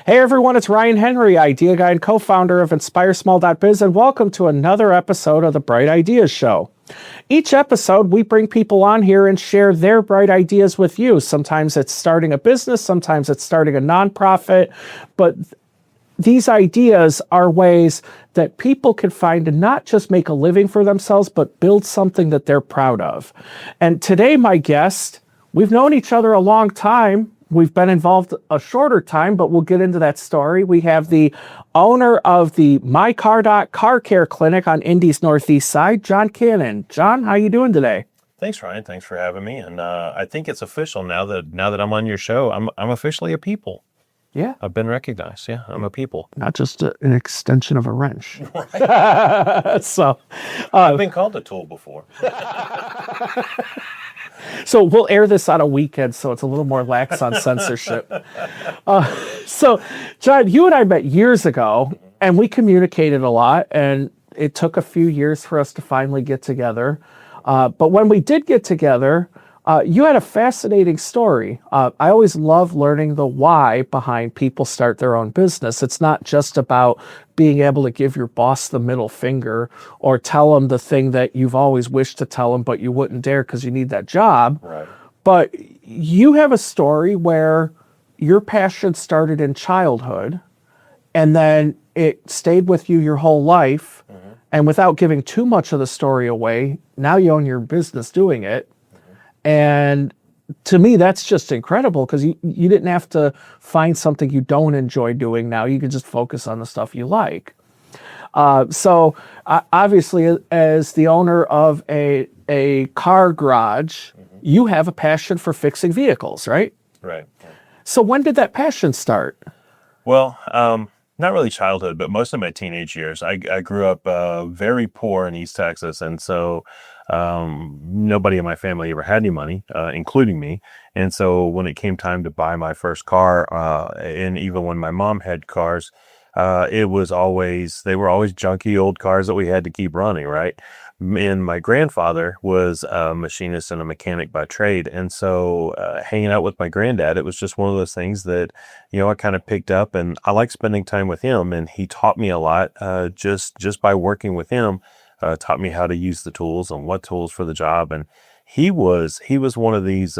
Hey everyone, it's Ryan Henry, idea guy and co-founder of INSPIREsmall.biz, and welcome to another episode of the Bright Ideas Show. Each episode, we bring people on here and share their bright ideas with you. Sometimes it's starting a business, sometimes it's starting a nonprofit, but these ideas are ways that people can find to not just make a living for themselves, but build something that they're proud of. And today, my guest, we've known each other a long time. We've been involved a shorter time, but we'll get into that story. We have the owner of the Car Care Clinic on Indy's Northeast side, John Cannon. John, how you doing today? Thanks, Ryan. Thanks for having me. And I think it's official now that I'm on your show. I'm officially a people. Yeah. I've been recognized. Yeah, I'm a people. Not just an extension of a wrench. Right. So, I've been called a tool before. So we'll air this on a weekend, so it's a little more lax on censorship. So, John, you and I met years ago, and we communicated a lot, and it took a few years for us to finally get together. But when we did get together, you had a fascinating story. I always love learning the why behind people start their own business. It's not just about being able to give your boss the middle finger or tell them the thing that you've always wished to tell them, but you wouldn't dare because you need that job. Right. But you have a story where your passion started in childhood and then it stayed with you your whole life. Mm-hmm. And without giving too much of the story away, now you own your business doing it. And to me, that's just incredible because you didn't have to find something you don't enjoy doing now. You can just focus on the stuff you like. So obviously, as the owner of a car garage, you have a passion for fixing vehicles, right? Right. So when did that passion start? Well, not really childhood, but most of my teenage years. I grew up very poor in East Texas, and so nobody in my family ever had any money, including me. And so when it came time to buy my first car, and even when my mom had cars, they were always junky old cars that we had to keep running, right? And my grandfather was a machinist and a mechanic by trade. And so hanging out with my granddad, it was just one of those things that, I kind of picked up, and I like spending time with him. And he taught me a lot just by working with him. Taught me how to use the tools and what tools for the job. And he was one of these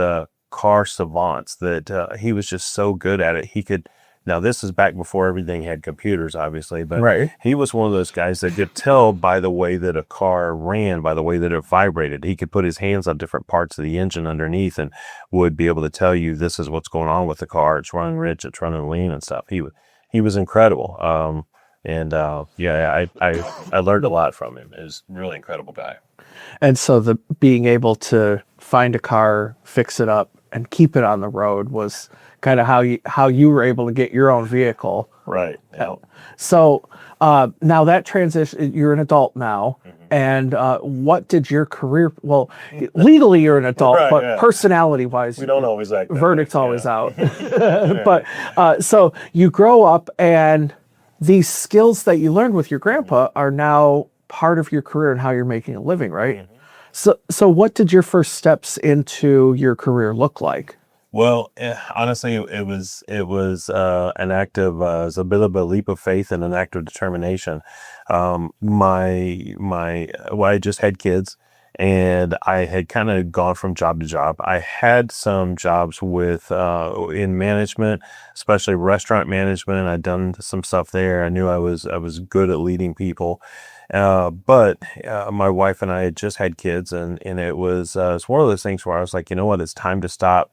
car savants that he was just so good at it. Now this is back before everything had computers, obviously, but Right. He was one of those guys that could tell by the way that a car ran, by the way that it vibrated. He could put his hands on different parts of the engine underneath and would be able to tell you this is what's going on with the car. It's running rich, it's running lean and stuff. He was incredible. I learned a lot from him. He was a really incredible guy. And so the being able to find a car, fix it up, and keep it on the road was kind of how you were able to get your own vehicle. Right. Yeah. So now that transition, you're an adult now. Mm-hmm. And what did your career, well, legally you're an adult, right, but yeah. Personality-wise, we don't always act that verdict's way. always Yeah. out. But so you grow up and these skills that you learned with your grandpa are now part of your career and how you're making a living, right? Mm-hmm. So what did your first steps into your career look like? Well, honestly, it was an act of it was a bit of a leap of faith and an act of determination. I just had kids, and I had kind of gone from job to job. I had some jobs with in management, especially restaurant management. I'd done some stuff there. I knew I was good at leading people. But my wife and I had just had kids, and it was one of those things where I was like, you know what, it's time to stop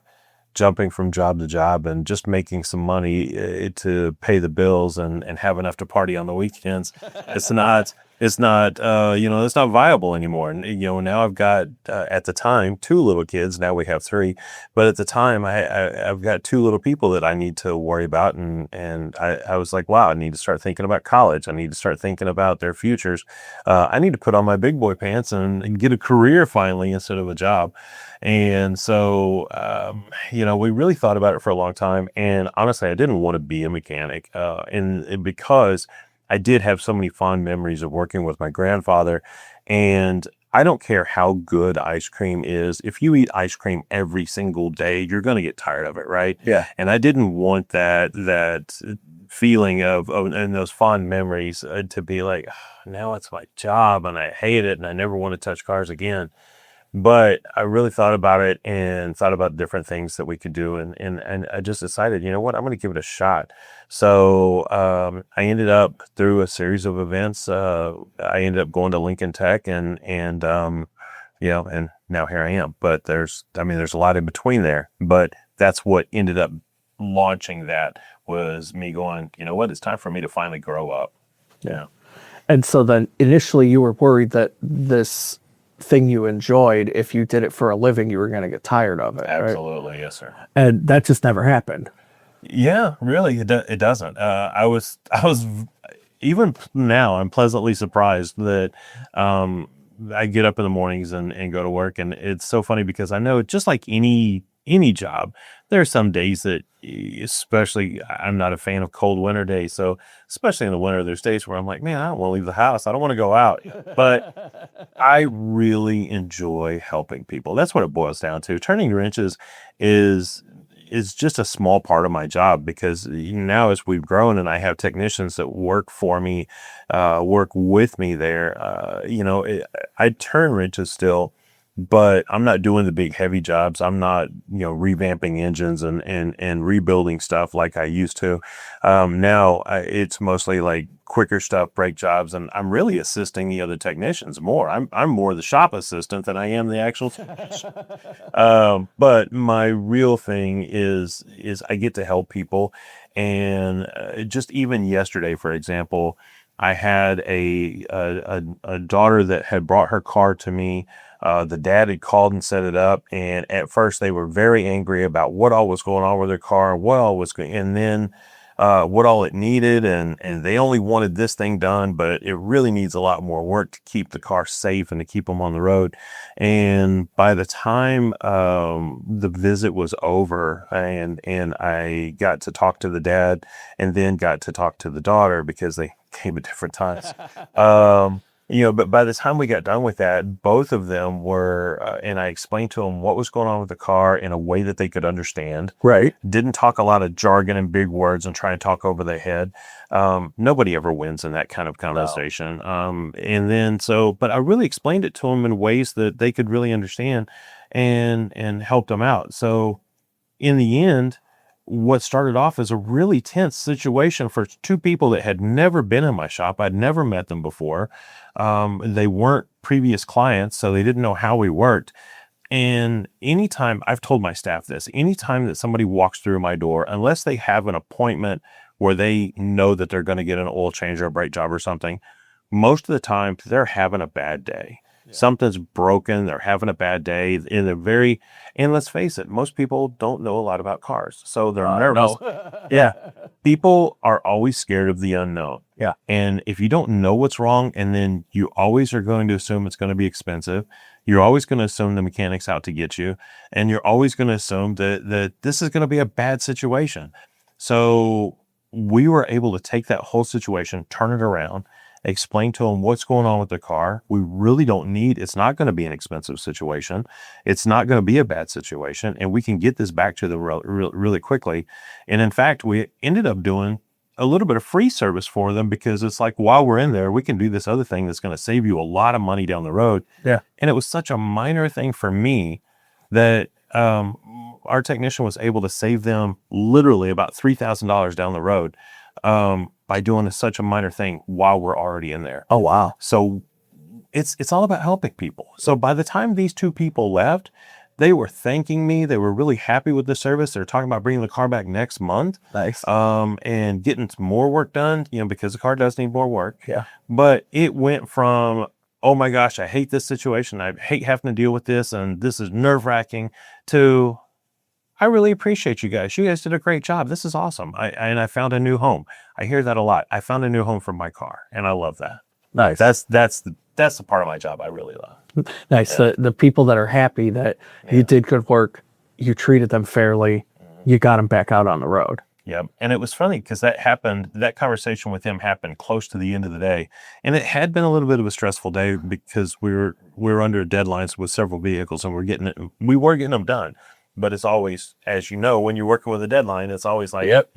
jumping from job to job and just making some money to pay the bills and have enough to party on the weekends. It's not viable anymore. And, now I've got, at the time, 2 little kids. Now we have 3. But at the time, I've got 2 little people that I need to worry about. And I was like, wow, I need to start thinking about college. I need to start thinking about their futures. I need to put on my big boy pants and get a career finally instead of a job. And so, we really thought about it for a long time. And honestly, I didn't want to be a mechanic. And because I did have so many fond memories of working with my grandfather, and I don't care how good ice cream is. If you eat ice cream every single day, you're going to get tired of it, right? Yeah. And I didn't want that feeling of, and those fond memories to be like, now it's my job and I hate it and I never want to touch cars again. But I really thought about it and thought about different things that we could do. And I just decided, you know what, I'm going to give it a shot. So I ended up through a series of events. I ended up going to Lincoln Tech and and now here I am. But there's a lot in between there. But that's what ended up launching that was me going, you know what, it's time for me to finally grow up. Yeah. And so then initially you were worried that this thing you enjoyed, if you did it for a living, you were going to get tired of it. Absolutely. Right? Yes, sir. And that just never happened. Yeah, really. It doesn't. I was even now, I'm pleasantly surprised that I get up in the mornings and go to work. And it's so funny because I know just like any job, there are some days that, especially, I'm not a fan of cold winter days. So especially in the winter, there's days where I'm like, man, I don't want to leave the house. I don't want to go out. But I really enjoy helping people. That's what it boils down to. Turning wrenches is just a small part of my job because now as we've grown and I have technicians that work for me, work with me there, I turn wrenches still, but I'm not doing the big heavy jobs. I'm not, revamping engines and rebuilding stuff like I used to. Now it's mostly like quicker stuff, brake jobs, and I'm really assisting the other technicians more. I'm more the shop assistant than I am the actual technician. But my real thing is I get to help people, and just even yesterday, for example, I had a daughter that had brought her car to me. The dad had called and set it up, and at first they were very angry about what all was going on with their car, what all was going, and then what all it needed, and they only wanted this thing done, but it really needs a lot more work to keep the car safe and to keep them on the road. And by the time the visit was over, and I got to talk to the dad, and then got to talk to the daughter because they came at different times. But by the time we got done with that, both of them were, and I explained to them what was going on with the car in a way that they could understand. Right. Didn't talk a lot of jargon and big words and try and talk over their head. Nobody ever wins in that kind of conversation. No. But I really explained it to them in ways that they could really understand and helped them out. So in the end, what started off as a really tense situation for two people that had never been in my shop. I'd never met them before. They weren't previous clients, so they didn't know how we worked. And anytime, I've told my staff this, anytime that somebody walks through my door, unless they have an appointment where they know that they're going to get an oil change or a brake job or something, most of the time they're having a bad day. Yeah. Something's broken. They're having a bad day. And let's face it, most people don't know a lot about cars. So they're nervous. No. Yeah. People are always scared of the unknown. Yeah. And if you don't know what's wrong, and then you always are going to assume it's going to be expensive, you're always going to assume the mechanic's out to get you, and you're always going to assume that this is going to be a bad situation. So we were able to take that whole situation, turn it around, explain to them what's going on with the car. We really don't need, it's not going to be an expensive situation. It's not going to be a bad situation. And we can get this back to them really quickly. And in fact, we ended up doing a little bit of free service for them because it's like, while we're in there, we can do this other thing that's going to save you a lot of money down the road. Yeah. And it was such a minor thing for me that our technician was able to save them literally about $3,000 down the road. By doing such a minor thing while we're already in there. Oh, wow. So it's all about helping people. So by the time these two people left, they were thanking me. They were really happy with the service. They're talking about bringing the car back next month. Nice. And getting some more work done, because the car does need more work. Yeah. But it went from, oh my gosh, I hate this situation. I hate having to deal with this, and this is nerve-wracking, to, I really appreciate you guys. You guys did a great job. This is awesome. I found a new home. I hear that a lot. I found a new home for my car, and I love that. Nice. That's the part of my job I really love. Nice. Yeah. The people that are happy that you did good work, you treated them fairly, you got them back out on the road. Yep. And it was funny because that conversation with him happened close to the end of the day. And it had been a little bit of a stressful day because we were under deadlines with several vehicles and we were getting them done. But it's always, as you know, when you're working with a deadline, it's always like, Yep.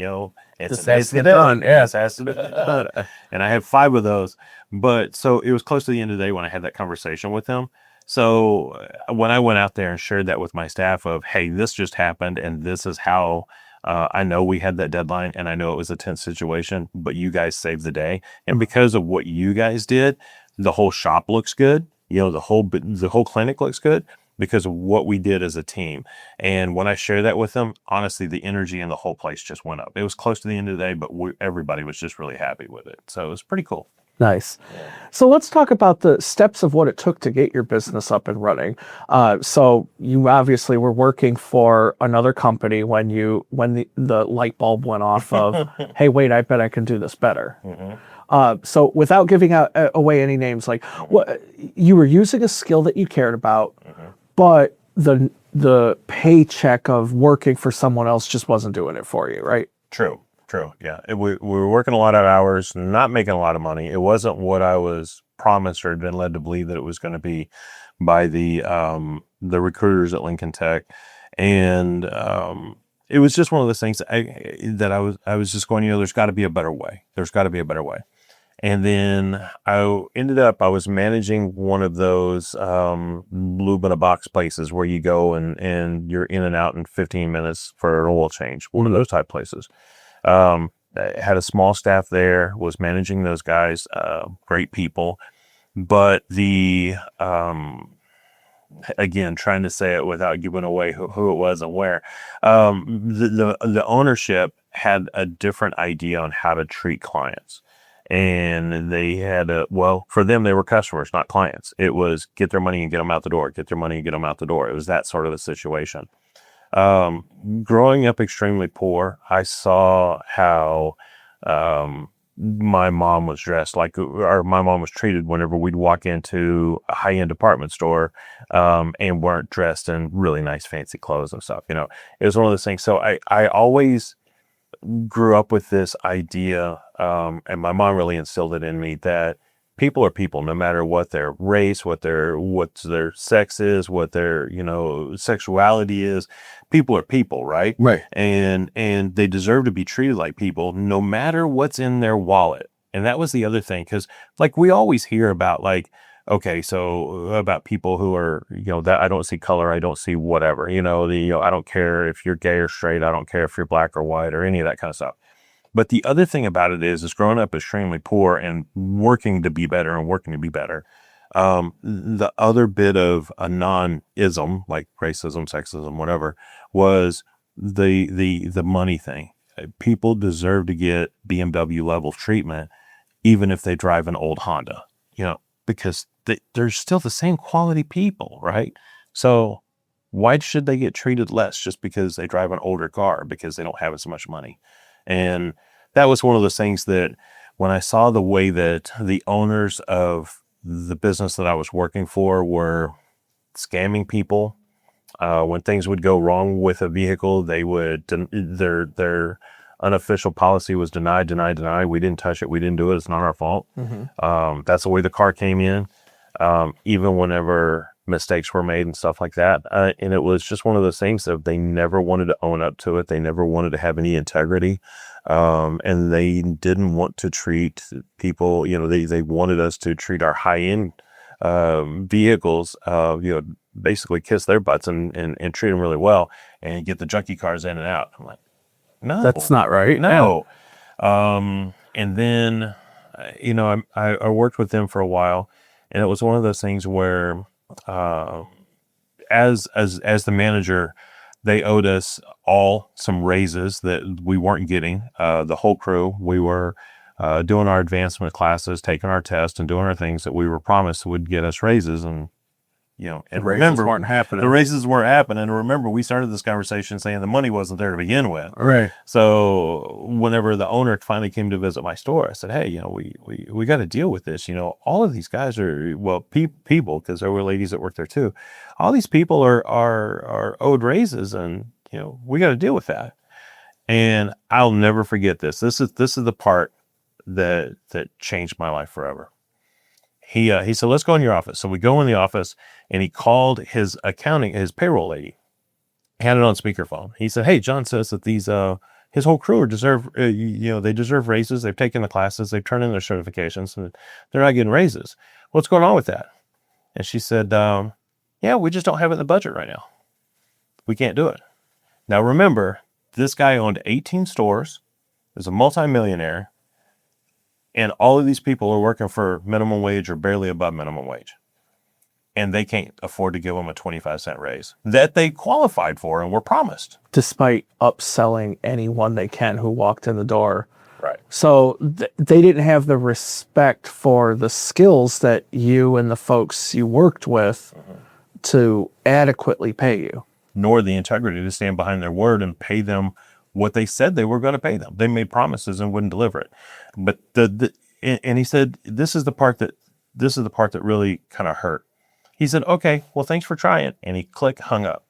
it's has to the get done. deadline. This has to be done. And I had 5 of those. But so it was close to the end of the day when I had that conversation with him. So when I went out there and shared that with my staff of, hey, this just happened and this is how I know we had that deadline and I know it was a tense situation, but you guys saved the day. And because of what you guys did, the whole shop looks good. The whole clinic looks good because of what we did as a team. And when I shared that with them, honestly, the energy in the whole place just went up. It was close to the end of the day, but everybody was just really happy with it. So it was pretty cool. Nice. So let's talk about the steps of what it took to get your business up and running. So you obviously were working for another company when the light bulb went off of, hey, wait, I bet I can do this better. So without giving away any names, like what you were using a skill that you cared about, but the paycheck of working for someone else just wasn't doing it for you, right? True. Yeah. We were working a lot of hours, not making a lot of money. It wasn't what I was promised or had been led to believe that it was going to be by the recruiters at Lincoln Tech. And it was just one of those things that I was just going, there's got to be a better way. There's got to be a better way. And then I was managing one of those lube in a box places where you go and you're in and out in 15 minutes for an oil change, one of those type places. I had a small staff there, was managing those guys, great people, but again, trying to say it without giving away who it was and where, the ownership had a different idea on how to treat clients. And they had for them, they were customers, not clients. It was get their money and get them out the door, get their money and get them out the door. It was that sort of a situation. Growing up extremely poor, I saw how my mom was dressed or my mom was treated whenever we'd walk into a high-end department store and weren't dressed in really nice fancy clothes and stuff. It was one of those things. So I always grew up with this idea, and my mom really instilled it in me, that people are people, no matter what their race, what their sex is, what their sexuality is. People are people, right? Right. And they deserve to be treated like people, no matter what's in their wallet. And that was the other thing, because we always hear about so about people who are that I don't see color, I don't see whatever. I don't care if you're gay or straight, I don't care if you're black or white or any of that kind of stuff. But the other thing about it is growing up extremely poor and working to be better. The other bit of a non-ism, like racism, sexism, whatever, was the money thing. People deserve to get BMW level treatment, even if they drive an old Honda, because they're still the same quality people, right? So why should they get treated less just because they drive an older car, because they don't have as much money? And that was one of those things that when I saw the way that the owners of the business that I was working for were scamming people, when things would go wrong with a vehicle, they would, their unofficial policy was deny. We didn't touch it. We didn't do it. It's not our fault. That's the way the car came in, even whenever mistakes were made and stuff like that. And it was just one of those things that they never wanted to own up to it. They never wanted to have any integrity. And they didn't want to treat people, they wanted us to treat our high-end vehicles, basically kiss their butts and treat them really well and get the junkie cars in and out. I'm like, no, that's not right. No. And then, I worked with them for a while, and it was one of those things where, as the manager, they owed us all some raises that we weren't getting. The whole crew, we were doing our advancement classes, taking our tests, and doing our things that we were promised would get us raises. And and remember, weren't happening. The raises weren't happening. And remember, we started this conversation saying the money wasn't there to begin with. Right. So whenever the owner finally came to visit my store, I said, hey, we got to deal with this. All of these guys are, people, because there were ladies that worked there too. All these people are owed raises, and, we got to deal with that. And I'll never forget this. This is the part that changed my life forever. He said, let's go in your office. So we go in the office, and he called his payroll lady, had it on speakerphone. He said, hey, John says that these, his whole crew they deserve raises. They've taken the classes, they've turned in their certifications, and they're not getting raises. What's going on with that? And she said, yeah, we just don't have it in the budget right now. We can't do it. Now, remember, this guy owned 18 stores, is a multimillionaire, and all of these people are working for minimum wage or barely above minimum wage. And they can't afford to give them a 25-cent raise that they qualified for and were promised. Despite upselling anyone they can who walked in the door. Right. So they didn't have the respect for the skills that you and the folks you worked with to adequately pay you. Nor the integrity to stand behind their word and pay them what they said they were going to pay them. They made promises and wouldn't deliver it. But and he said, this is the part that really kind of hurt. He said, okay, well, thanks for trying. And he hung up.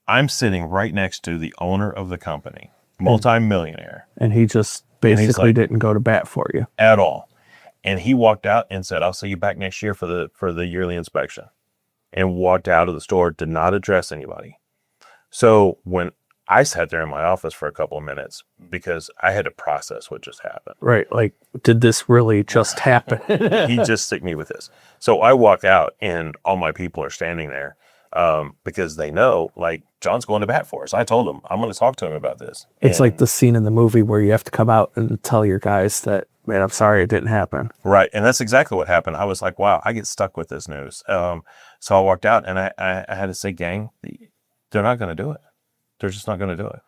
I'm sitting right next to the owner of the company, multi-millionaire. And he just basically didn't go to bat for you. At all. And he walked out and said, I'll see you back next year for the yearly inspection. And walked out of the store, did not address anybody. So when I sat there in my office for a couple of minutes because I had to process what just happened. Right. Like, did this really just happen? He just stick me with this. So I walk out and all my people are standing there because they know, like, John's going to bat for us. I told him I'm going to talk to him about this. It's like the scene in the movie where you have to come out and tell your guys that, man, I'm sorry it didn't happen. Right. And that's exactly what happened. I was like, wow, I get stuck with this news. So I walked out and I had to say, gang, they're not going to do it. They're just not going to do it.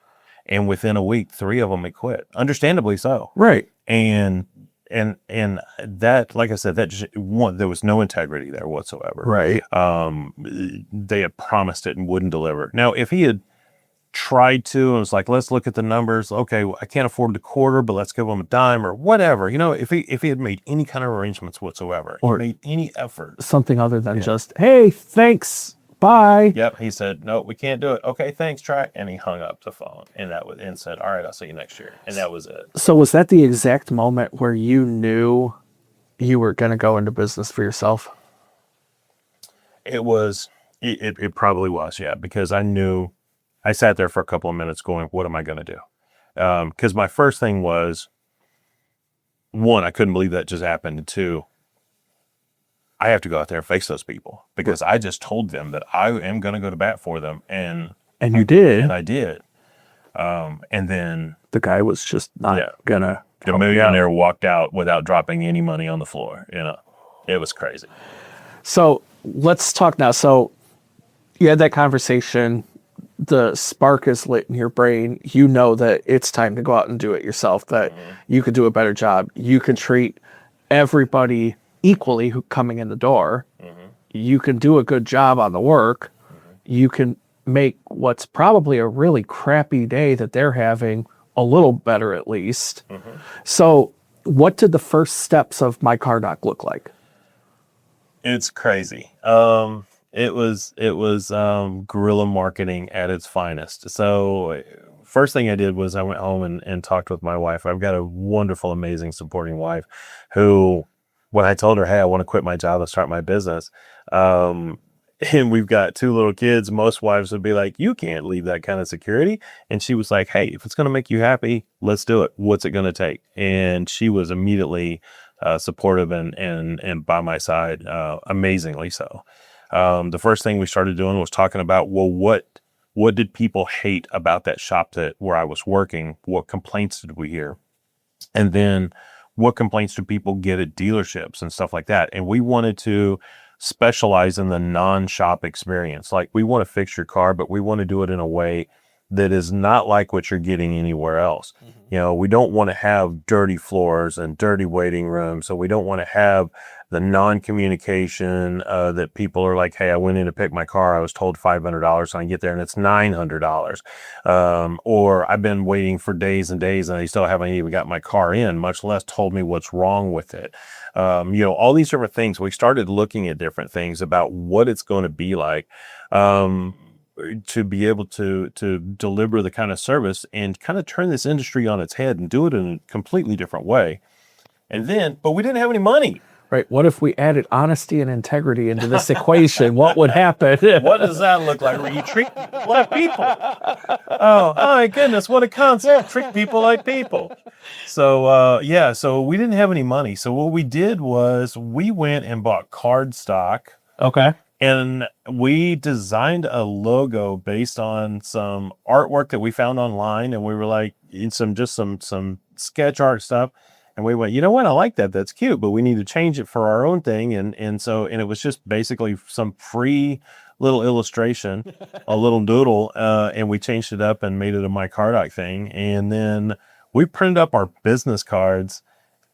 And within a week, 3 of them had quit. Understandably so. Right. And that, like I said, there was no integrity there whatsoever. Right. They had promised it and wouldn't deliver. Now, if he had tried to and was like, let's look at the numbers. Okay, well, I can't afford the quarter, but let's give them a dime or whatever. If he had made any kind of arrangements whatsoever, or made any effort, something other than just, hey, thanks. Bye. Yep. He said, no, we can't do it. Okay, thanks, try. And he hung up the phone and said, all right, I'll see you next year. And that was it. So was that the exact moment where you knew you were going to go into business for yourself? It probably was, yeah, because I knew. I sat there for a couple of minutes going, what am I going to do? Because my first thing was, 1, I couldn't believe that just happened. And 2, I have to go out there and face those people because I just told them that I am going to go to bat for them. And you did. And I did. And then the guy was just not going to. The millionaire walked out without dropping any money on the floor. It was crazy. So let's talk now. So you had that conversation. The spark is lit in your brain. You know that it's time to go out and do it yourself, that you could do a better job. You can treat everybody equally who coming in the door. You can do a good job on the work. You can make what's probably a really crappy day that they're having a little better at least. So what did the first steps of My Car Doc look like? It's crazy. It was guerrilla marketing at its finest. So first thing I did was I went home and talked with my wife. I've got a wonderful, amazing, supporting wife who, when I told her, hey, I want to quit my job and start my business, and we've got 2 little kids, most wives would be like, you can't leave that kind of security. And she was like, hey, if it's going to make you happy, let's do it. What's it going to take? And she was immediately supportive and by my side, amazingly so. The first thing we started doing was talking about, well, what did people hate about that shop where I was working? What complaints did we hear? And then what complaints do people get at dealerships and stuff like that? And we wanted to specialize in the non-shop experience. Like, we want to fix your car, but we want to do it in a way that is not like what you're getting anywhere else. We don't want to have dirty floors and dirty waiting rooms. So we don't want to have the non-communication that people are like, hey, I went in to pick my car. I was told $500 and I get there and it's $900. Or I've been waiting for days and days and I still haven't even got my car in, much less told me what's wrong with it. All these different things. We started looking at different things about what it's going to be like. to be able to deliver the kind of service and kind of turn this industry on its head and do it in a completely different way. And then, but we didn't have any money. Right. What if we added honesty and integrity into this equation? What would happen? What does that look like? Where you treat people like people? Oh my goodness, what a concept! Treat people like people. So yeah, so we didn't have any money. So what we did was we went and bought card stock. Okay. And we designed a logo based on some artwork that we found online, and we were like, in some sketch art stuff. And we went, you know what? I like that. That's cute, but we need to change it for our own thing. And it was just basically some free little illustration, a little doodle, and we changed it up and made it a My Cardoc thing. And then we printed up our business cards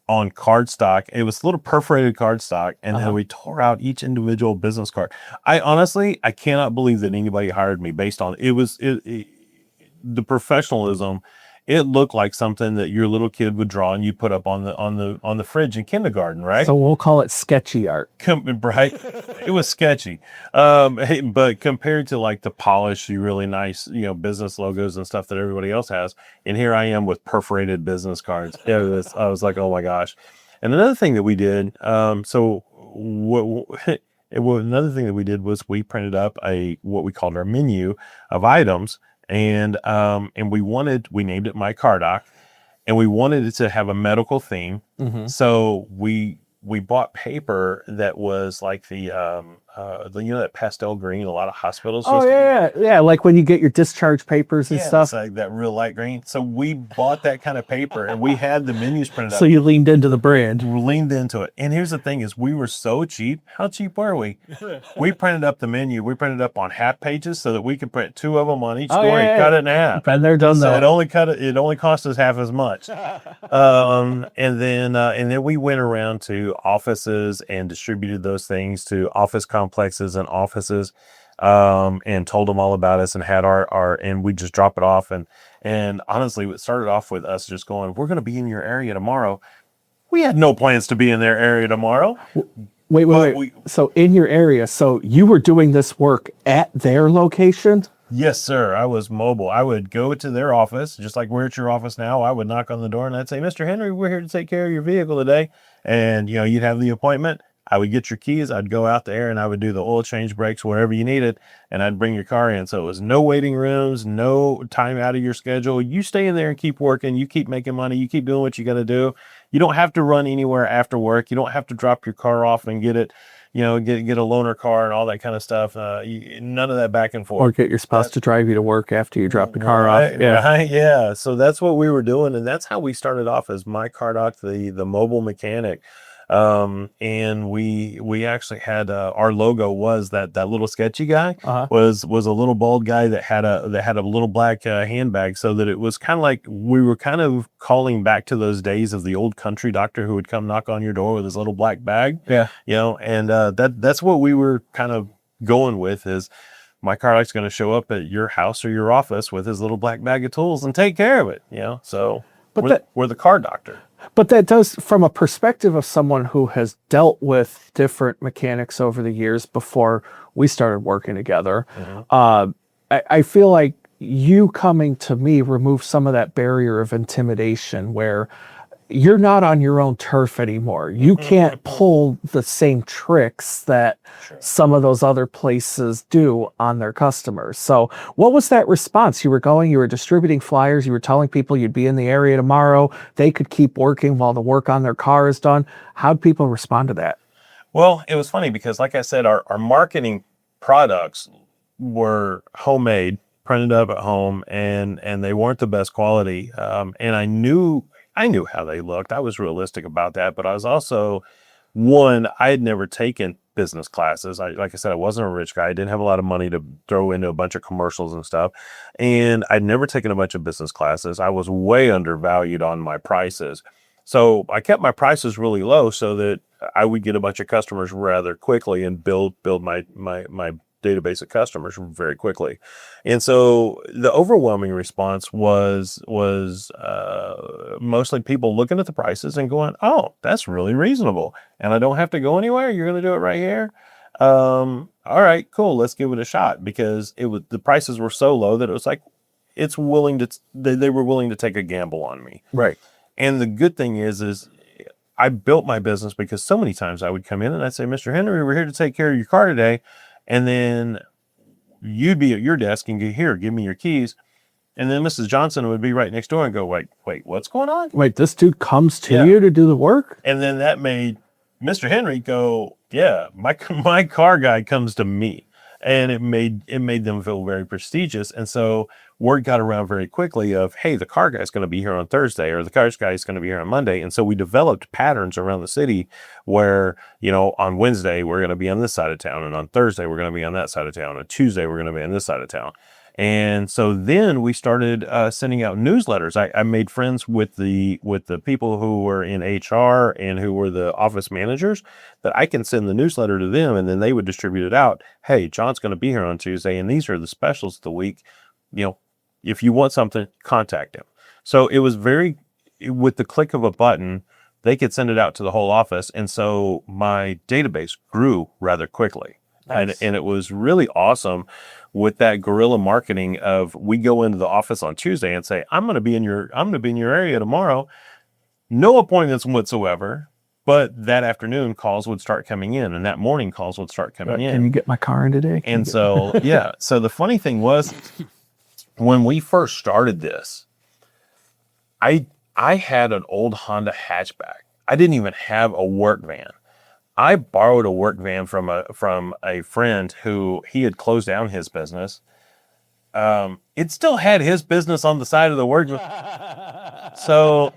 on cardstock. It was little perforated cardstock, and then we tore out each individual business card. I honestly, I cannot believe that anybody hired me based on the professionalism. It looked like something that your little kid would draw and you put up on the fridge in kindergarten, right? So we'll call it sketchy art. Right? It was sketchy, but compared to like the polished, really nice, business logos and stuff that everybody else has, and here I am with perforated business cards. I was like, oh my gosh. And another thing that we did, another thing that we did was we printed up what we called our menu of items. And we named it My Cardoc, and we wanted it to have a medical theme. Mm-hmm. So we bought paper that was like that pastel green. A lot of hospitals. Oh yeah. Like when you get your discharge papers and stuff. It's like that real light green. So we bought that kind of paper, and we had the menus printed up. So you leaned into the brand. We leaned into it. And here's the thing: is we were so cheap. How cheap were we? We printed up the menu. We printed up on half pages so that we could print 2 of them on each story. Cut it in half. Been there, done that. So it only cost us half as much. And then we went around to offices and distributed those things to office complexes and offices, and told them all about us, and had and we just drop it off. And honestly, it started off with us just going, we're going to be in your area tomorrow. We had no plans to be in their area tomorrow. Wait. So in your area, so you were doing this work at their location? Yes, sir. I was mobile. I would go to their office, just like we're at your office now. I would knock on the door and I'd say, Mr. Henry, we're here to take care of your vehicle today. And, you'd have the appointment. I would get your keys. I'd go out there and I would do the oil change, brakes, wherever you needed. And I'd bring your car in. So it was no waiting rooms, no time out of your schedule. You stay in there and keep working. You keep making money. You keep doing what you got to do. You don't have to run anywhere after work. You don't have to drop your car off and get it, get a loaner car and all that kind of stuff. None of that back and forth. Or get your spouse to drive you to work after you drop the car off. Right, yeah. So that's what we were doing. And that's how we started off as My Cardoc, the mobile mechanic. And we actually had, our logo was that little sketchy guy was a little bald guy that had a little black handbag, so that it was kind of like we were kind of calling back to those days of the old country doctor who would come knock on your door with his little black bag. Yeah. And that's what we were kind of going with, is My Cardoc's going to show up at your house or your office with his little black bag of tools and take care of it. So we're the car doctor. But that does, from a perspective of someone who has dealt with different mechanics over the years before we started working together, I feel like you coming to me removed some of that barrier of intimidation, where you're not on your own turf anymore. You can't pull the same tricks that some of those other places do on their customers. So what was that response? You were distributing flyers, you were telling people you'd be in the area tomorrow, they could keep working while the work on their car is done. How'd people respond to that? Well, it was funny because, like I said, our marketing products were homemade, printed up at home, and they weren't the best quality. And I knew how they looked. I was realistic about that, but I was also, I had never taken business classes. Like I said, I wasn't a rich guy. I didn't have a lot of money to throw into a bunch of commercials and stuff. And I'd never taken a bunch of business classes. I was way undervalued on my prices. So I kept my prices really low so that I would get a bunch of customers rather quickly and build my database of customers very quickly. And so the overwhelming response was mostly people looking at the prices and going, oh, that's really reasonable. And I don't have to go anywhere. You're going to do it right here. all right, cool, let's give it a shot, because the prices were so low that it was like, they were willing to take a gamble on me. Right. And the good thing is I built my business because so many times I would come in and I'd say, Mr. Henry, we're here to take care of your car today. And then you'd be at your desk and go, here, give me your keys. And then Mrs. Johnson would be right next door and go, wait, what's going on? Wait, this dude comes to you to do the work? And then that made Mr. Henry go, yeah, my car guy comes to me. And it made them feel very prestigious. And so word got around very quickly of, hey, the car guy's going to be here on Thursday, or the car guy's going to be here on Monday. And so we developed patterns around the city where, on Wednesday, we're going to be on this side of town. And on Thursday, we're going to be on that side of town. On Tuesday, we're going to be on this side of town. And so then we started sending out newsletters. I made friends with the people who were in HR and who were the office managers, that I can send the newsletter to them, and then they would distribute it out. Hey, John's going to be here on Tuesday, and these are the specials of the week. If you want something, contact him. So it was with the click of a button, they could send it out to the whole office. And so my database grew rather quickly. Nice. And it was really awesome with that guerrilla marketing of, we go into the office on Tuesday and say, I'm going to be in your area tomorrow. No appointments whatsoever, but that afternoon calls would start coming in, and that morning calls would start coming in. Can you get my car in today? And so, yeah. So the funny thing was, when we first started this, I had an old Honda hatchback. I didn't even have a work van. I borrowed a work van from a friend who he had closed down his business. It still had his business on the side of the work. So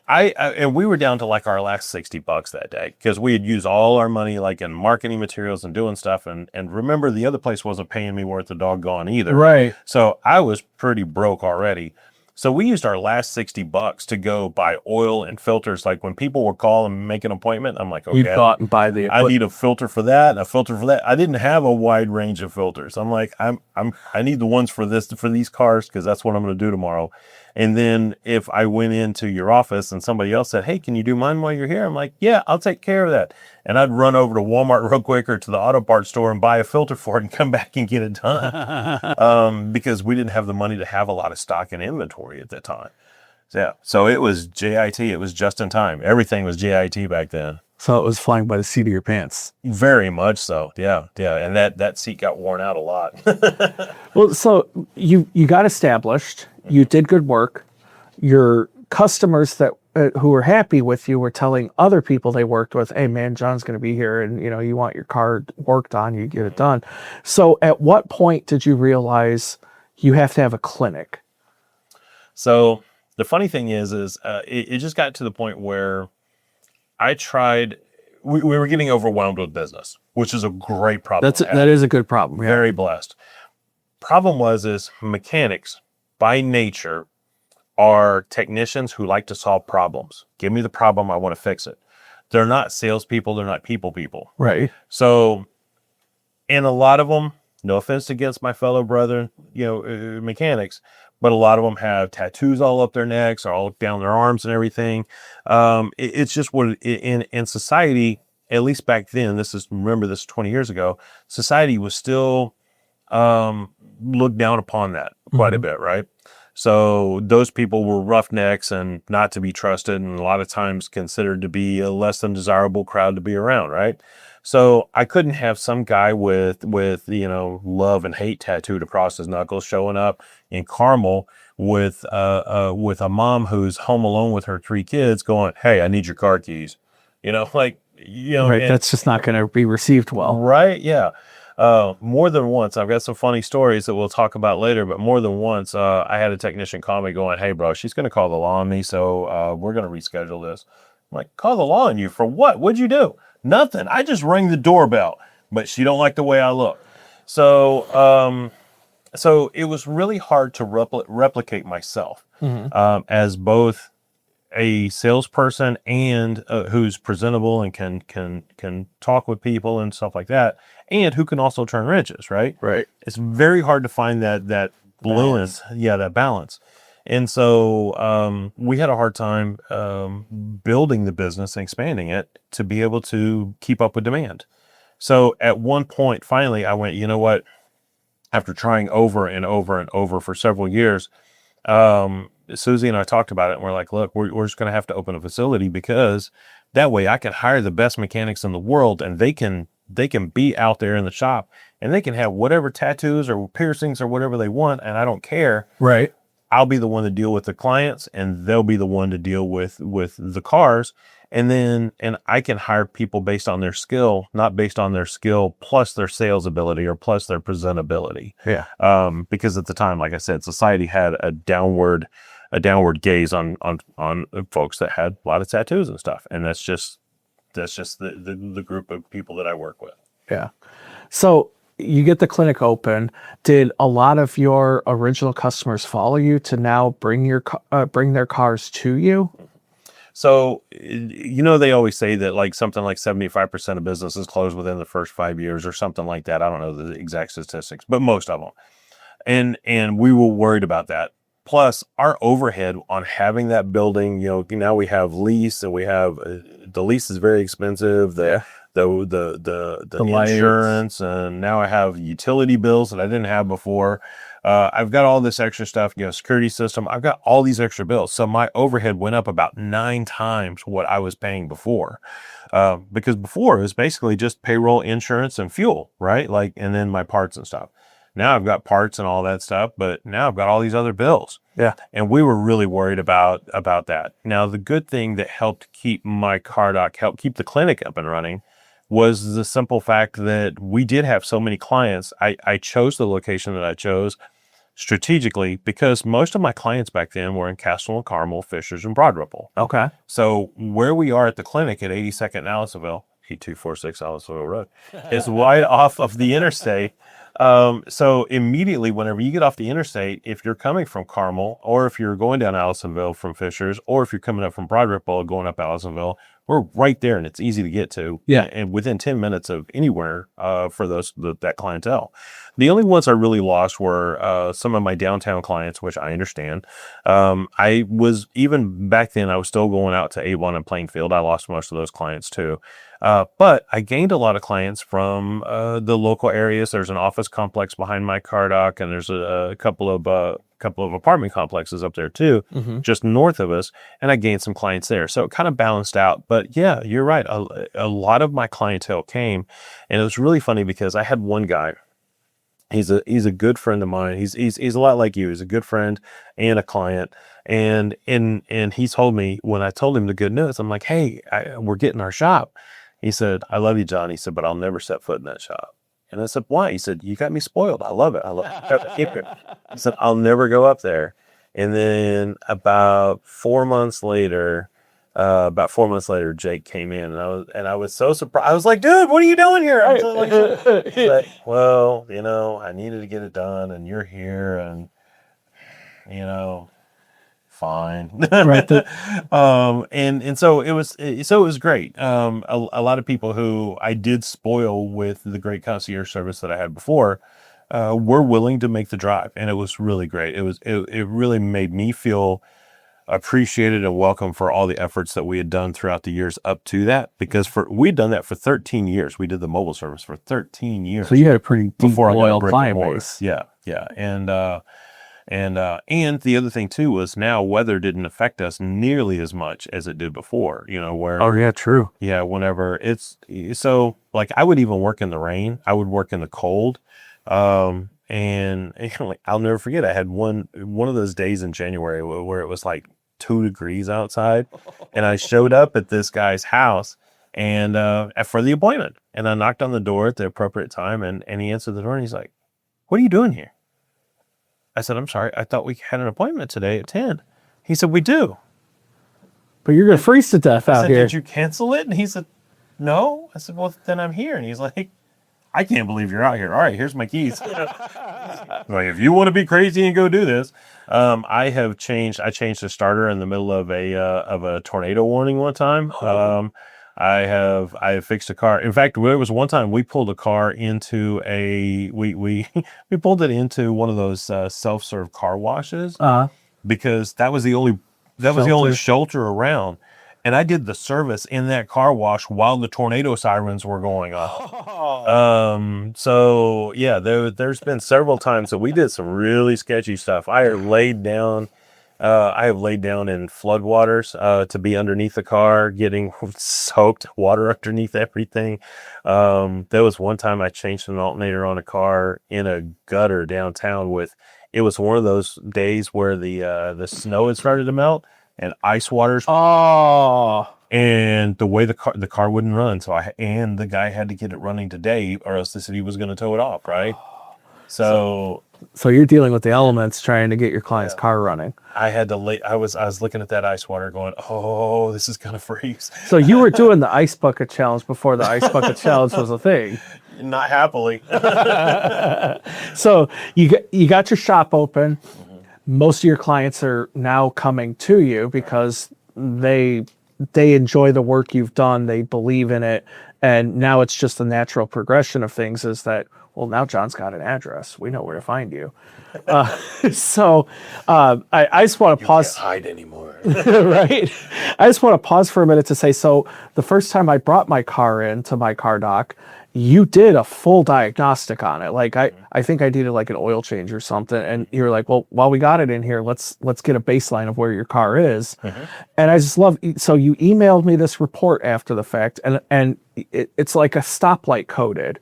and we were down to like our last $60 that day, because we had used all our money like in marketing materials and doing stuff. And remember, the other place wasn't paying me worth a doggone either. Right. So I was pretty broke already. So we used our last $60 to go buy oil and filters. Like when people would call and make an appointment, I'm like, okay, you thought and buy the I need a filter for that and a filter for that. I didn't have a wide range of filters. I'm like, I need the ones for these cars, because that's what I'm going to do tomorrow. And then if I went into your office and somebody else said, hey, can you do mine while you're here? I'm like, yeah, I'll take care of that. And I'd run over to Walmart real quick, or to the auto parts store, and buy a filter for it and come back and get it done. Because we didn't have the money to have a lot of stock and inventory at that time. So it was JIT. It was just in time. Everything was JIT back then. So it was flying by the seat of your pants. Very much so. Yeah. And that seat got worn out a lot. Well, so you got established. You did good work. Your customers that who were happy with you were telling other people they worked with, hey man, John's going to be here, and you want your car worked on, you get it done. So at what point did you realize you have to have a clinic? So the funny thing is it just got to the point where I tried. We were getting overwhelmed with business, which is a great problem. That is a good problem. Yeah. Very blessed. Problem is mechanics by nature are technicians who like to solve problems. Give me the problem, I want to fix it. They're not salespeople. They're not people. Right. So, and a lot of them, no offense against my fellow brother, mechanics, but a lot of them have tattoos all up their necks, or all down their arms and everything. It's just what in society, at least back then, remember this 20 years ago, society was still looked down upon that quite a bit, right? So those people were roughnecks and not to be trusted, and a lot of times considered to be a less than desirable crowd to be around, right? So I couldn't have some guy with love and hate tattooed across his knuckles showing up in Carmel with a mom who's home alone with her 3 kids going, hey, I need your car keys. Right. That's just not going to be received well. Right. Yeah. More than once, I've got some funny stories that we'll talk about later, but more than once, I had a technician call me going, hey bro, she's going to call the law on me. So, we're going to reschedule this. I'm like, call the law on you for what? What'd you do? Nothing. I just rang the doorbell, but she don't like the way I look. So, so it was really hard to replicate myself, as both a salesperson and who's presentable and can talk with people and stuff like that, and who can also turn wrenches, right? Right. It's very hard to find that balance. Yeah, that balance. And so we had a hard time building the business and expanding it to be able to keep up with demand. So at one point, finally, I went, you know what? After trying over and over and over for several years, Susie and I talked about it, and we're like, look, we're just going to have to open a facility, because that way I can hire the best mechanics in the world, and they can be out there in the shop, and they can have whatever tattoos or piercings or whatever they want, and I don't care. Right. I'll be the one to deal with the clients, and they'll be the one to deal with the cars. And I can hire people based on their skill, not based on their skill plus their sales ability or plus their presentability. Yeah. Because at the time, like I said, society had a downward gaze on folks that had a lot of tattoos and stuff. And that's just the group of people that I work with. Yeah. So you get the clinic open. Did a lot of your original customers follow you to now bring their cars to you? So, they always say that like something like 75% of businesses close within the first 5 years or something like that. I don't know the exact statistics, but most of them. And we were worried about that. Plus our overhead on having that building, now we have lease, and we have, the lease is very expensive. The insurance, and now I have utility bills that I didn't have before. I've got all this extra stuff, security system. I've got all these extra bills. So my overhead went up about 9 times what I was paying before. Because before it was basically just payroll, insurance, and fuel, right? And then my parts and stuff. Now I've got parts and all that stuff, but now I've got all these other bills. Yeah. And we were really worried about that. Now, the good thing that helped keep help keep the clinic up and running was the simple fact that we did have so many clients. I chose the location that I chose strategically because most of my clients back then were in Castle and Carmel, Fishers, and Broad Ripple. Okay. So where we are at the clinic at 82nd and Allisonville, P246 Allisonville Road, is right off of the interstate. So immediately, whenever you get off the interstate, if you're coming from Carmel, or if you're going down Allisonville from Fishers, or if you're coming up from Broad Ripple going up Allisonville, we're right there, and it's easy to get to. Yeah. And within 10 minutes of anywhere, for that clientele. The only ones I really lost were, some of my downtown clients, which I understand. I was, even back then, I was still going out to A1 and Plainfield. I lost most of those clients too. But I gained a lot of clients from, the local areas. There's an office complex behind my car dock, and there's a couple of apartment complexes up there too, just north of us. And I gained some clients there. So it kind of balanced out. But yeah, you're right. A lot of my clientele came, and it was really funny because I had one guy. He's a good friend of mine. He's a lot like you. He's a good friend and a client. And he told me, when I told him the good news, I'm like, hey, we're getting our shop. He said, I love you, John. He said, but I'll never set foot in that shop. And I said, why? He said, you got me spoiled. I love it. I love it. He said, I'll never go up there. And then about 4 months later, Jake came in, and I was so surprised. I was like, dude, what are you doing here? I was like, well, I needed to get it done, and you're here, and fine. Right. And so it was great. A lot of people who I did spoil with the great concierge service that I had before, were willing to make the drive, and it was really great. It really made me feel appreciated and welcome for all the efforts that we had done throughout the years up to that, because we'd done that for 13 years. We did the mobile service for 13 years. So you had a pretty deep, before loyal client base. Yeah. And the other thing too was, now weather didn't affect us nearly as much as it did before, where. Oh yeah, true. Yeah. Whenever so like, I would even work in the rain. I would work in the cold. And like, I'll never forget, I had one of those days in January where it was like 2 degrees outside, and I showed up at this guy's house and for the appointment, and I knocked on the door at the appropriate time, and he answered the door, and he's like, what are you doing here? I said, I'm sorry, I thought we had an appointment today at 10. He said, we do. But you're gonna freeze to death out here. Did you cancel it? And he said, no. I said, well, then I'm here. And he's like, I can't believe you're out here. All right, here's my keys. Like, if you want to be crazy and go do this. I changed the starter in the middle of a tornado warning one time. I have fixed a car. In fact, there was one time we pulled a car into we pulled it into one of those self-serve car washes, because that was the only shelter around. And I did the service in that car wash while the tornado sirens were going off. So yeah, there's been several times that we did some really sketchy stuff. I have laid down in floodwaters to be underneath the car, getting soaked water underneath everything. There was one time I changed an alternator on a car in a gutter downtown it was one of those days where the snow had started to melt and ice waters. And the way the car wouldn't run, and the guy had to get it running today, or else the city was going to tow it off, right? So you're dealing with the elements, trying to get your client's car running. I had to I was looking at that ice water, going, "Oh, this is gonna freeze." So you were doing the ice bucket challenge before the ice bucket challenge was a thing. Not happily. So you got your shop open. Most of your clients are now coming to you because they enjoy the work you've done. They believe in it. And now it's just a natural progression of things is that, well, now John's got an address. We know where to find you. I just want to pause. Can't hide anymore. Right. I just want to pause for a minute to say, so the first time I brought my car into my car dock, you did a full diagnostic on it. Like I think I needed like an oil change or something. And you were like, well, while we got it in here, let's get a baseline of where your car is. And I just love, so you emailed me this report after the fact, and it's like a stoplight coded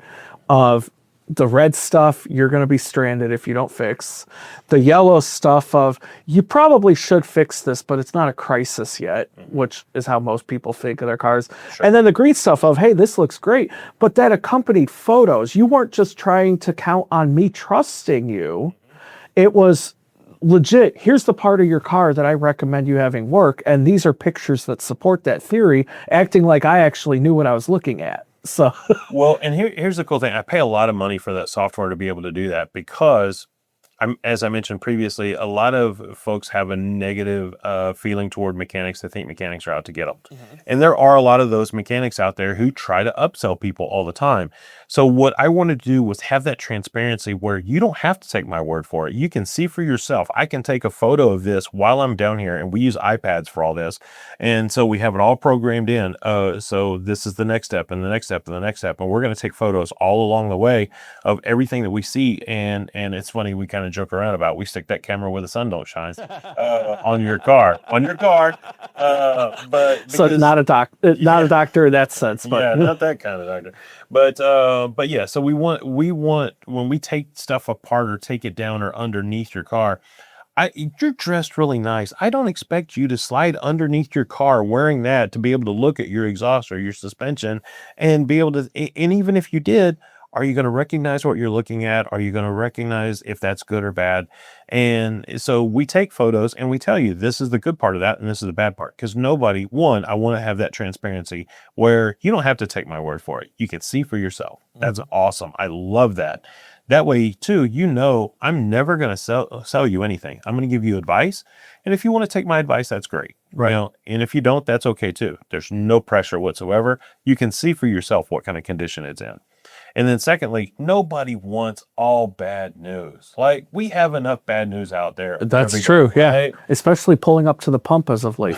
of the red stuff, you're going to be stranded if you don't fix. The yellow stuff of, you probably should fix this, but it's not a crisis yet, which is how most people think of their cars. Sure. And then the green stuff of, hey, this looks great, but that accompanied photos. You weren't just trying to count on me trusting you. It was legit, here's the part of your car that I recommend you having work, and these are pictures that support that theory, acting like I actually knew what I was looking at. So well, and here's the cool thing. I pay a lot of money for that software to be able to do that because as I mentioned previously, a lot of folks have a negative feeling toward mechanics. They think mechanics are out to get them. And there are a lot of those mechanics out there who try to upsell people all the time. So what I wanted to do was have that transparency where you don't have to take my word for it. You can see for yourself. I can take a photo of this while I'm down here, and we use iPads for all this. And so we have it all programmed in. So this is the next step and the next step and the next step. And we're going to take photos all along the way of everything that we see. And it's funny, we kind of joke around about, we stick that camera where the sun don't shine on your car, but so not a doctor in that sense, but yeah, not that kind of doctor, but yeah, so we want when we take stuff apart or take it down or underneath your car, you're dressed really nice. I don't expect you to slide underneath your car wearing that to be able to look at your exhaust or your suspension and be able to, and even if you did, are you going to recognize what you're looking at? Are you going to recognize if that's good or bad? And so we take photos and we tell you, this is the good part of that and this is the bad part. Because I want to have that transparency where you don't have to take my word for it. You can see for yourself. That's awesome. I love that. That way too, I'm never going to sell you anything. I'm going to give you advice. And if you want to take my advice, that's great. Right. And if you don't, that's okay too. There's no pressure whatsoever. You can see for yourself what kind of condition it's in. And then secondly, nobody wants all bad news. Like, we have enough bad news out there. That's true. Yeah. Right? Especially pulling up to the pump as of late.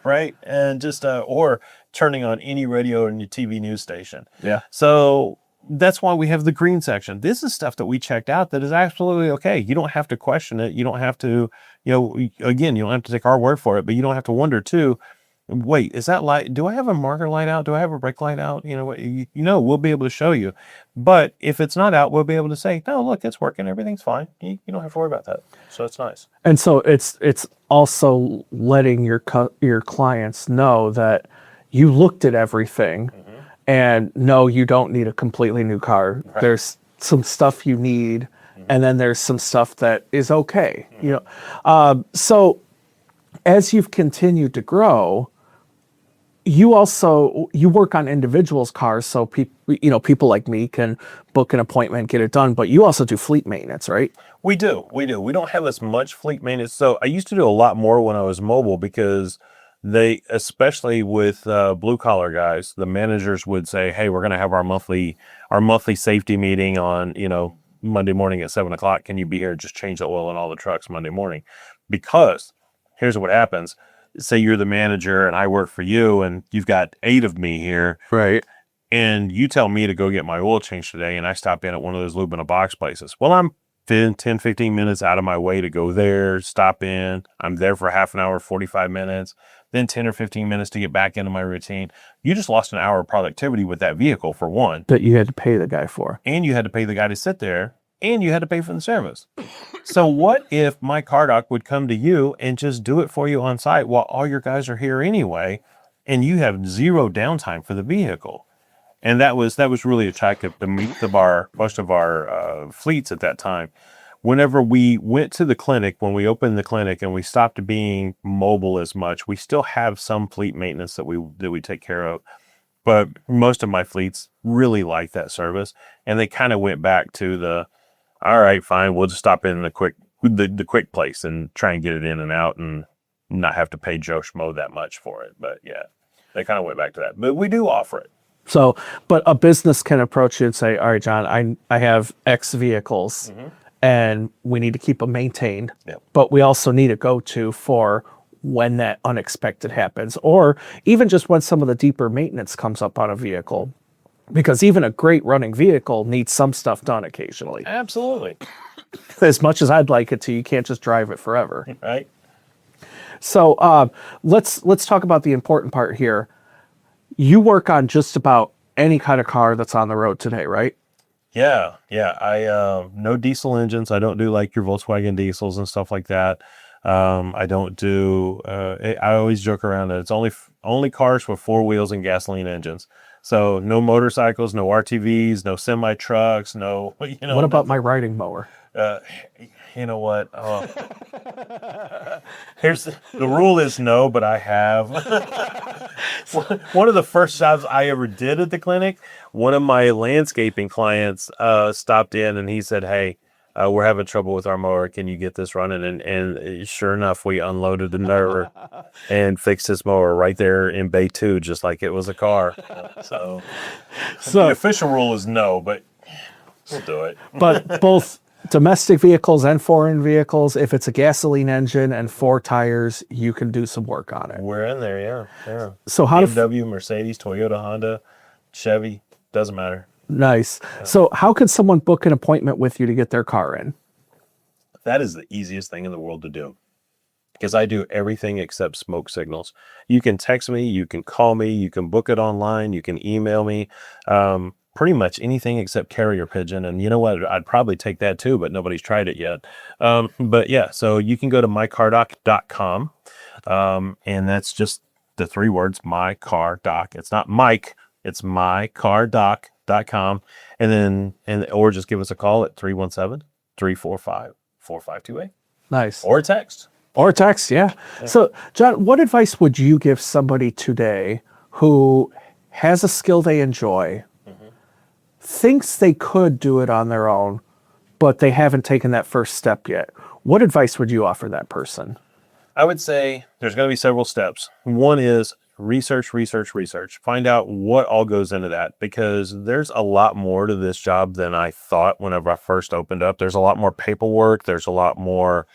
Right. And just, or turning on any radio and your TV news station. Yeah. So that's why we have the green section. This is stuff that we checked out that is absolutely okay. You don't have to question it. You don't have to, again, you don't have to take our word for it, but you don't have to wonder too, wait, is that light? Do I have a marker light out? Do I have a brake light out? We'll be able to show you. But if it's not out, we'll be able to say, no, look, it's working. Everything's fine. You don't have to worry about that. So it's nice. And so it's also letting your clients know that you looked at everything and no, you don't need a completely new car. Right. There's some stuff you need. And then there's some stuff that is okay. So as you've continued to grow, you work on individuals' cars, so people like me can book an appointment, get it done, but you also do fleet maintenance, right? We do. We don't have as much fleet maintenance. So I used to do a lot more when I was mobile because especially with blue collar guys, the managers would say, hey, we're going to have our monthly safety meeting on, Monday morning at 7:00. Can you be here? Just change the oil in all the trucks Monday morning. Because here's what happens. say you're the manager and I work for you and you've got 8 of me here. Right. And you tell me to go get my oil change today and I stop in at one of those lube in a box places. Well, I'm 10, 15 minutes out of my way to go there, stop in. I'm there for half an hour, 45 minutes, then 10 or 15 minutes to get back into my routine. You just lost an hour of productivity with that vehicle, for one. That you had to pay the guy for. And you had to pay the guy to sit there, and you had to pay for the service. So what if my car doc would come to you and just do it for you on site while all your guys are here anyway, and you have zero downtime for the vehicle? And that was really attractive to most of our fleets at that time. Whenever we went to the clinic, when we opened the clinic and we stopped being mobile as much, we still have some fleet maintenance that we take care of. But most of my fleets really like that service, and they kind of went back to the, all right, fine, we'll just stop in the quick place and try and get it in and out and not have to pay Joe Schmo that much for it. But yeah, they kind of went back to that. But we do offer it. So, but a business can approach you and say, all right, John, I have X vehicles and we need to keep them maintained, but we also need a go-to for when that unexpected happens, or even just when some of the deeper maintenance comes up on a vehicle, because even a great running vehicle needs some stuff done occasionally. Absolutely. As much as I'd like it to, you can't just drive it forever. Right. So let's talk about the important part here. You work on just about any kind of car that's on the road today, right? Yeah. I no diesel engines. I don't do like your Volkswagen diesels and stuff like that. I don't do. I always joke around that it's only cars with 4 wheels and gasoline engines. So no motorcycles, no RTVs, no semi trucks, no. What about my riding mower? You know what? Here's the rule is no, but I have. One of the first jobs I ever did at the clinic, one of my landscaping clients stopped in and he said, hey, we're having trouble with our mower. Can you get this running? And sure enough, we unloaded the mower and fixed his mower right there in Bay 2, just like it was a car. So the official rule is no, but we'll do it. But both domestic vehicles and foreign vehicles, if it's a gasoline engine and 4 tires, you can do some work on it. We're in there, yeah. So how BMW, Mercedes, Toyota, Honda, Chevy, doesn't matter. Nice. Yeah. So how could someone book an appointment with you to get their car in? That is the easiest thing in the world to do, because I do everything except smoke signals. You can text me, you can call me, you can book it online, you can email me. Pretty much anything except carrier pigeon. And you know what? I'd probably take that too, but nobody's tried it yet. But yeah, so you can go to mycardoc.com. And that's just the 3 words, mycardoc. It's not Mike, it's mycardoc.com. Or just give us a call at 317-345-4528. Nice. Or text. Yeah. So John, what advice would you give somebody today who has a skill they enjoy, thinks they could do it on their own, but they haven't taken that first step yet? What advice would you offer that person? I would say there's going to be several steps. One is research. Find out what all goes into that, because there's a lot more to this job than I thought whenever I first opened up. There's a lot more paperwork. There's a lot more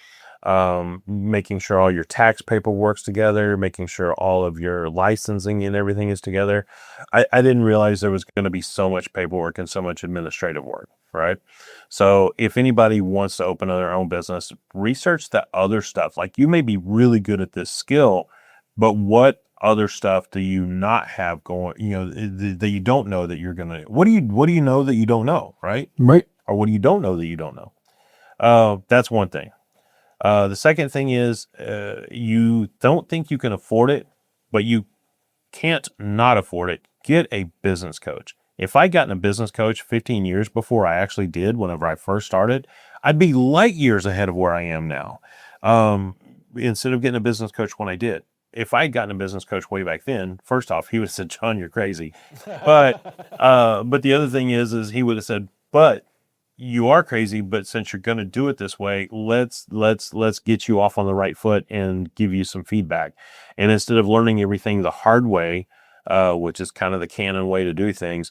making sure all your tax paperwork's together, making sure all of your licensing and everything is together. I didn't realize there was going to be so much paperwork and so much administrative work, right? So if anybody wants to open their own business, research that other stuff. Like, you may be really good at this skill, but what other stuff do you not have going, that you don't know that you're going to, what do you know that you don't know, right? Right. Or what do you don't know that you don't know? That's one thing. The second thing is you don't think you can afford it, but you can't not afford it. Get a business coach. If I'd gotten a business coach 15 years before I actually did, whenever I first started, I'd be light years ahead of where I am now. Instead of getting a business coach when I did. If I'd gotten a business coach way back then, first off, he would have said, John, you're crazy. But the other thing is he would have said, but you are crazy, but since you're going to do it this way, let's get you off on the right foot and give you some feedback. And instead of learning everything the hard way, which is kind of the canon way to do things,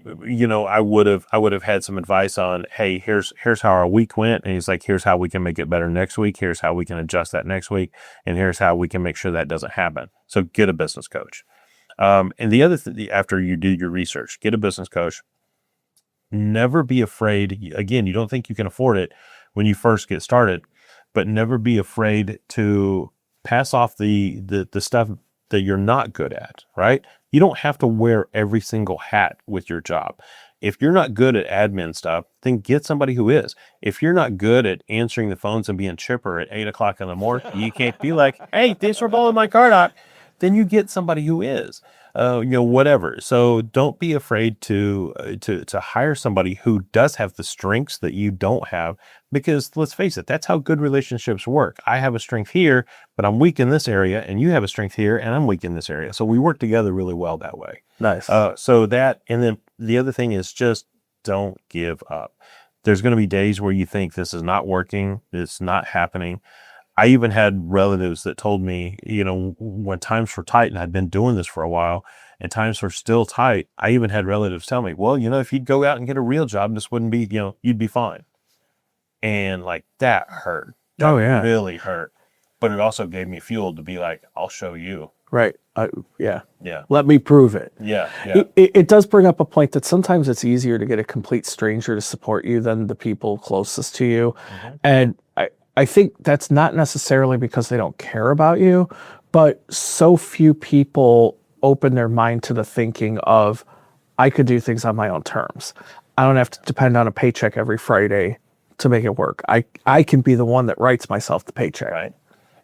I would have had some advice on, hey, here's how our week went, and he's like, here's how we can make it better next week. Here's how we can adjust that next week, and here's how we can make sure that doesn't happen. So get a business coach. And the other thing, after you do your research, get a business coach. Never be afraid. Again, you don't think you can afford it when you first get started, but never be afraid to pass off the stuff that you're not good at, right? You don't have to wear every single hat with your job. If you're not good at admin stuff, then get somebody who is. If you're not good at answering the phones and being chipper at 8 o'clock in the morning, you can't be like, hey, thanks for blowing my card out. Then you get somebody who is, whatever. So don't be afraid to hire somebody who does have the strengths that you don't have, because let's face it, that's how good relationships work. I have a strength here, but I'm weak in this area, and you have a strength here, and I'm weak in this area. So we work together really well that way. Nice. So that, and then the other thing is just don't give up. There's going to be days where you think this is not working, it's not happening. I even had relatives that told me, when times were tight, and I'd been doing this for a while and times were still tight, I even had relatives tell me, well, if you'd go out and get a real job, this wouldn't be, you'd be fine. And like that hurt. That really hurt. But it also gave me fuel to be like, I'll show you. Right. Yeah. Yeah. Let me prove it. Yeah. It does bring up a point that sometimes it's easier to get a complete stranger to support you than the people closest to you. Mm-hmm. And I think that's not necessarily because they don't care about you, but so few people open their mind to the thinking of, I could do things on my own terms. I don't have to depend on a paycheck every Friday to make it work. I can be the one that writes myself the paycheck. Right.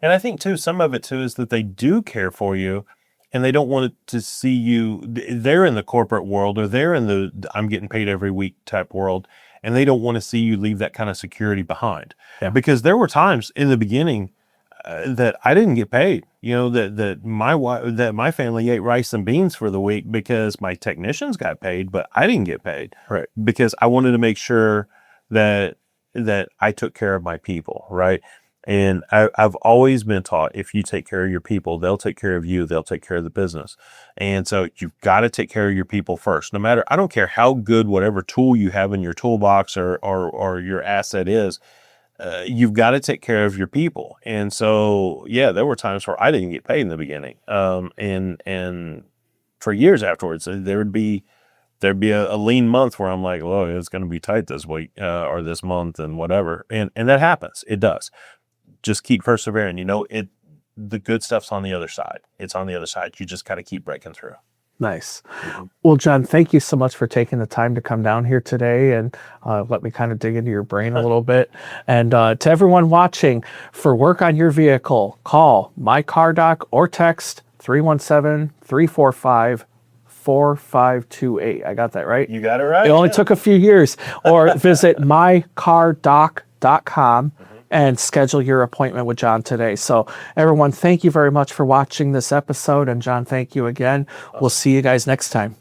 And I think too, some of it too is that they do care for you, and they don't want to see you. They're in the corporate world, or they're in the I'm getting paid every week type world, and they don't want to see you leave that kind of security behind. Yeah. Because there were times in the beginning that I didn't get paid. That my family ate rice and beans for the week because my technicians got paid, but I didn't get paid. Right. Because I wanted to make sure that I took care of my people, right? And I've always been taught, if you take care of your people, they'll take care of you, they'll take care of the business. And so you've got to take care of your people first. No matter, I don't care how good whatever tool you have in your toolbox or your asset is, you've got to take care of your people. And so, yeah, there were times where I didn't get paid in the beginning. And for years afterwards, there'd be a lean month where I'm like, oh, it's going to be tight this week or this month and whatever. And that happens. It does. Just keep persevering. The good stuff's on the other side. It's on the other side. You just got to keep breaking through. Nice. Mm-hmm. Well, John, thank you so much for taking the time to come down here today and let me kind of dig into your brain a little bit. And to everyone watching, for work on your vehicle, call My Car Doc or text 317-345-4528. I got that right? You got it right. It only took a few years. Or visit mycardoc.com and schedule your appointment with John today. So everyone, thank you very much for watching this episode. And John, thank you again. We'll see you guys next time.